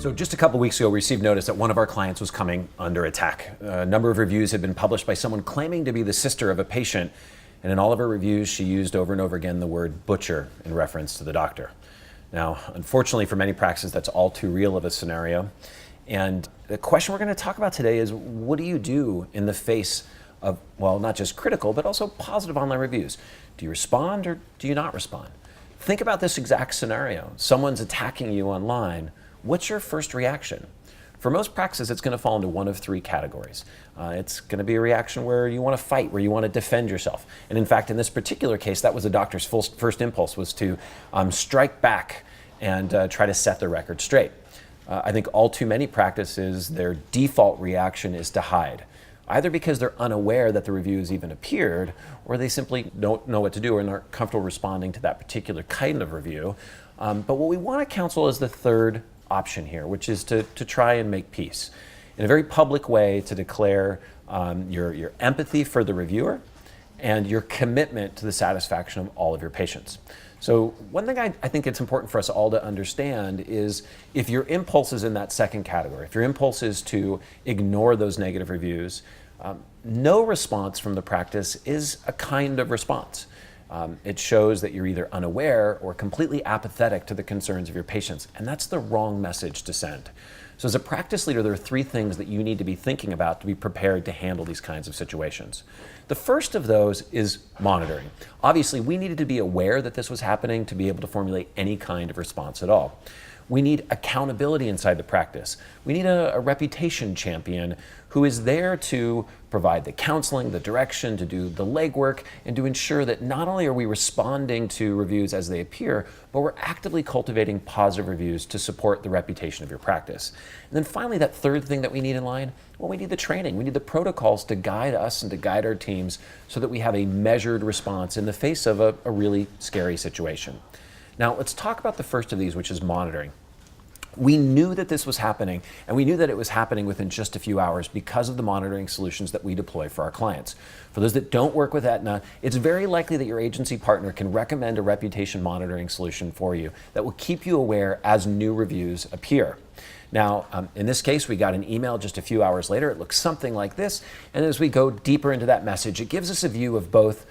So just a couple weeks ago, we received notice that one of our clients was coming under attack. A number of reviews had been published by someone claiming to be the sister of a patient, and in all of her reviews, she used over and over again the word butcher in reference to the doctor. Now, unfortunately for many practices, that's all too real of a scenario. And the question we're going to talk about today is, what do you do in the face of, well, not just critical, but also positive online reviews? Do you respond or do you not respond? Think about this exact scenario. Someone's attacking you online. What's your first reaction? For most practices, it's going to fall into one of three categories. It's going to be a reaction where you want to fight, where you want to defend yourself. And in fact, in this particular case, that was the doctor's first impulse, was to strike back and try to set the record straight. I think all too many practices, their default reaction is to hide, either because they're unaware that the review has even appeared, or they simply don't know what to do and aren't comfortable responding to that particular kind of review. But what we want to counsel is the third option here, which is to try and make peace in a very public way, to declare your empathy for the reviewer and your commitment to the satisfaction of all of your patients. So one thing I think it's important for us all to understand is, if your impulse is in that second category, if your impulse is to ignore those negative reviews, no response from the practice is a kind of response. It shows that you're either unaware or completely apathetic to the concerns of your patients, and that's the wrong message to send. So as a practice leader, there are three things that you need to be thinking about to be prepared to handle these kinds of situations. The first of those is monitoring. Obviously, we needed to be aware that this was happening to be able to formulate any kind of response at all. We need accountability inside the practice. We need a reputation champion who is there to provide the counseling, the direction, to do the legwork, and to ensure that not only are we responding to reviews as they appear, but we're actively cultivating positive reviews to support the reputation of your practice. And then finally, that third thing that we need in line, well, we need the training. We need the protocols to guide us and to guide our teams so that we have a measured response in the face of a really scary situation. Now, let's talk about the first of these, which is monitoring. We knew that this was happening, and we knew that it was happening within just a few hours because of the monitoring solutions that we deploy for our clients. For those that don't work with Aetna, it's very likely that your agency partner can recommend a reputation monitoring solution for you that will keep you aware as new reviews appear. Now, in this case, we got an email just a few hours later. It looks something like this, and as we go deeper into that message, it gives us a view of both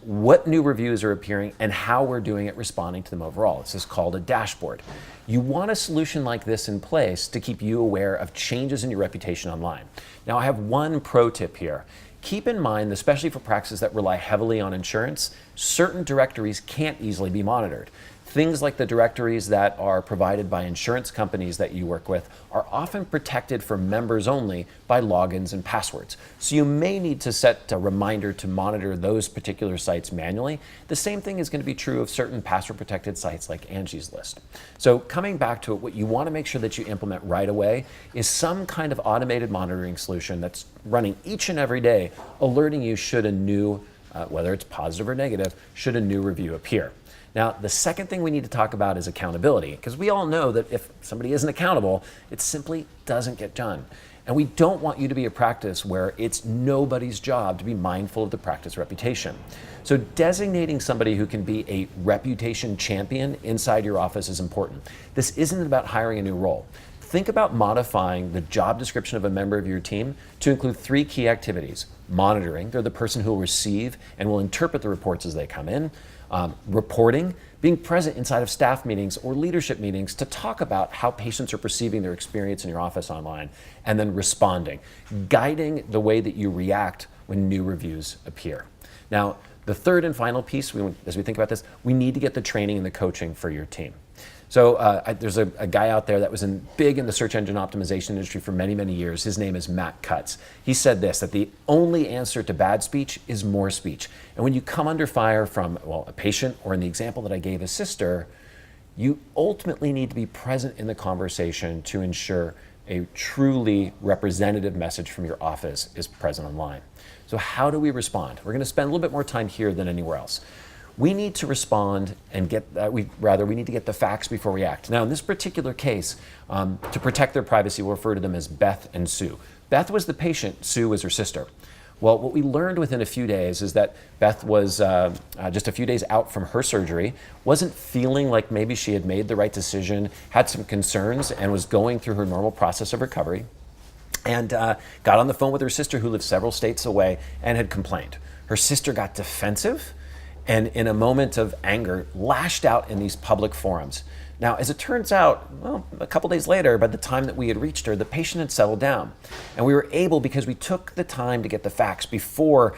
what new reviews are appearing and how we're doing at responding to them overall. This is called a dashboard. You want a solution like this in place to keep you aware of changes in your reputation online. Now, I have one pro tip here. Keep in mind, especially for practices that rely heavily on insurance, certain directories can't easily be monitored. Things like the directories that are provided by insurance companies that you work with are often protected for members only by logins and passwords. So you may need to set a reminder to monitor those particular sites manually. The same thing is going to be true of certain password protected sites like Angie's List. So coming back to it, what you want to make sure that you implement right away is some kind of automated monitoring solution that's running each and every day, alerting you should a new, whether it's positive or negative, should a new review appear. Now, the second thing we need to talk about is accountability, because we all know that if somebody isn't accountable, it simply doesn't get done. And we don't want you to be a practice where it's nobody's job to be mindful of the practice reputation. So designating somebody who can be a reputation champion inside your office is important. This isn't about hiring a new role. Think about modifying the job description of a member of your team to include three key activities. Monitoring, they're the person who will receive and will interpret the reports as they come in. Reporting, being present inside of staff meetings or leadership meetings to talk about how patients are perceiving their experience in your office online. And then responding, guiding the way that you react when new reviews appear. Now, the third and final piece, as we think about this, we need to get the training and the coaching for your team. So there's a guy out there that was big in the search engine optimization industry for many, many years. His name is Matt Cutts. He said this, that the only answer to bad speech is more speech. And when you come under fire from, well, a patient, or in the example that I gave, a sister, you ultimately need to be present in the conversation to ensure a truly representative message from your office is present online. So how do we respond? We're going to spend a little bit more time here than anywhere else. We need to respond and we need to get the facts before we act. Now, in this particular case, to protect their privacy, we'll refer to them as Beth and Sue. Beth was the patient, Sue was her sister. Well, what we learned within a few days is that Beth was just a few days out from her surgery, wasn't feeling like maybe she had made the right decision, had some concerns, and was going through her normal process of recovery, and got on the phone with her sister, who lived several states away, and had complained. Her sister got defensive and, in a moment of anger, lashed out in these public forums. Now, as it turns out, well, a couple days later, by the time that we had reached her, the patient had settled down. And we were able, because we took the time to get the facts before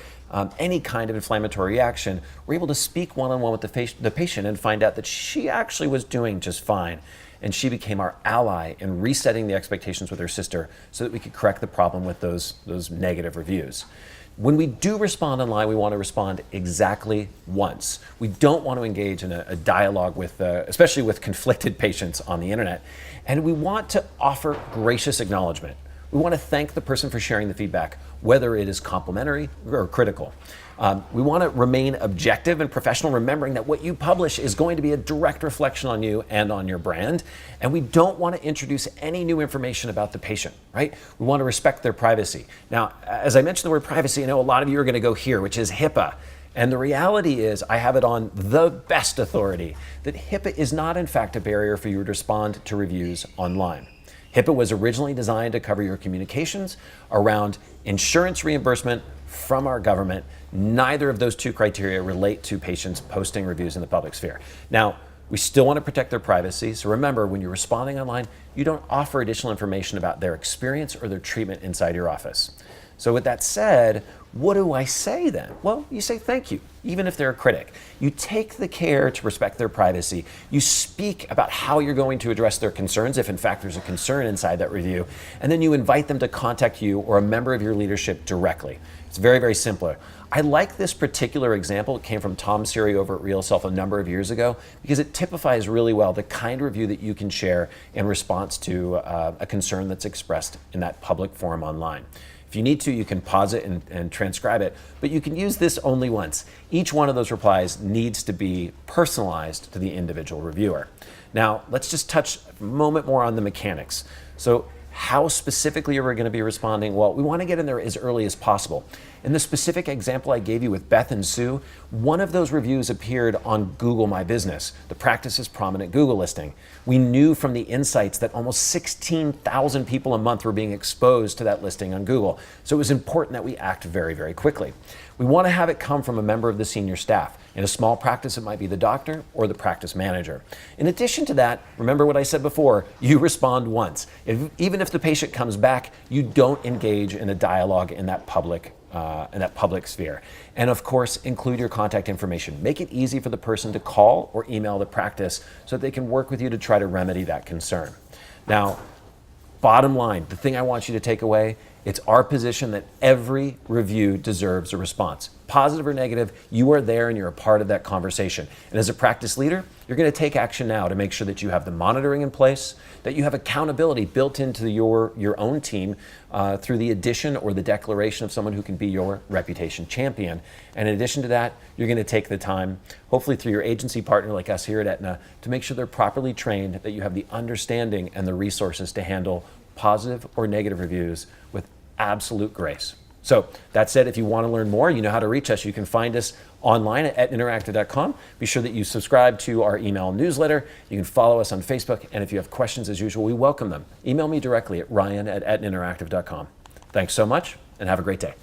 any kind of inflammatory reaction, we're able to speak one-on-one with the patient and find out that she actually was doing just fine. And she became our ally in resetting the expectations with her sister so that we could correct the problem with those negative reviews. When we do respond online, we want to respond exactly once. We don't want to engage in a dialogue with, especially with conflicted patients on the internet. And we want to offer gracious acknowledgement. We want to thank the person for sharing the feedback, whether it is complimentary or critical. We want to remain objective and professional, remembering that what you publish is going to be a direct reflection on you and on your brand. And we don't want to introduce any new information about the patient, right? We want to respect their privacy. Now, as I mentioned the word privacy, I know a lot of you are going to go here, which is HIPAA. And the reality is, I have it on the best authority, that HIPAA is not, in fact, a barrier for you to respond to reviews online. HIPAA was originally designed to cover your communications around insurance reimbursement from our government. Neither of those two criteria relate to patients posting reviews in the public sphere. Now, we still want to protect their privacy, so remember, when you're responding online, you don't offer additional information about their experience or their treatment inside your office. So with that said, what do I say then? Well, you say thank you, even if they're a critic. You take the care to respect their privacy. You speak about how you're going to address their concerns, if in fact there's a concern inside that review, and then you invite them to contact you or a member of your leadership directly. It's very, very simple. I like this particular example. It came from Tom Siri over at RealSelf a number of years ago, because it typifies really well the kind of review that you can share in response to a concern that's expressed in that public forum online. If you need to, you can pause it and transcribe it, but you can use this only once. Each one of those replies needs to be personalized to the individual reviewer. Now, let's just touch a moment more on the mechanics. So, how specifically are we going to be responding? Well, we want to get in there as early as possible. In the specific example I gave you with Beth and Sue, one of those reviews appeared on Google My Business, the practice's prominent Google listing. We knew from the insights that almost 16,000 people a month were being exposed to that listing on Google. So it was important that we act very, very quickly. We want to have it come from a member of the senior staff. In a small practice, it might be the doctor or the practice manager. In addition to that, remember what I said before, you respond once. Even if the patient comes back, you don't engage in a dialogue in that public sphere. And of course, include your contact information. Make it easy for the person to call or email the practice so that they can work with you to try to remedy that concern. Now, bottom line, the thing I want you to take away, it's our position that every review deserves a response. Positive or negative, you are there and you're a part of that conversation. And as a practice leader, you're going to take action now to make sure that you have the monitoring in place, that you have accountability built into your own team through the addition or the declaration of someone who can be your reputation champion. And in addition to that, you're going to take the time, hopefully through your agency partner like us here at Aetna, to make sure they're properly trained, that you have the understanding and the resources to handle positive or negative reviews with absolute grace. So that said, if you want to learn more, you know how to reach us. You can find us online at aetnainteractive.com. Be sure that you subscribe to our email newsletter. You can follow us on Facebook. And if you have questions, as usual, we welcome them. Email me directly at ryan@aetnainteractive.com. Thanks so much and have a great day.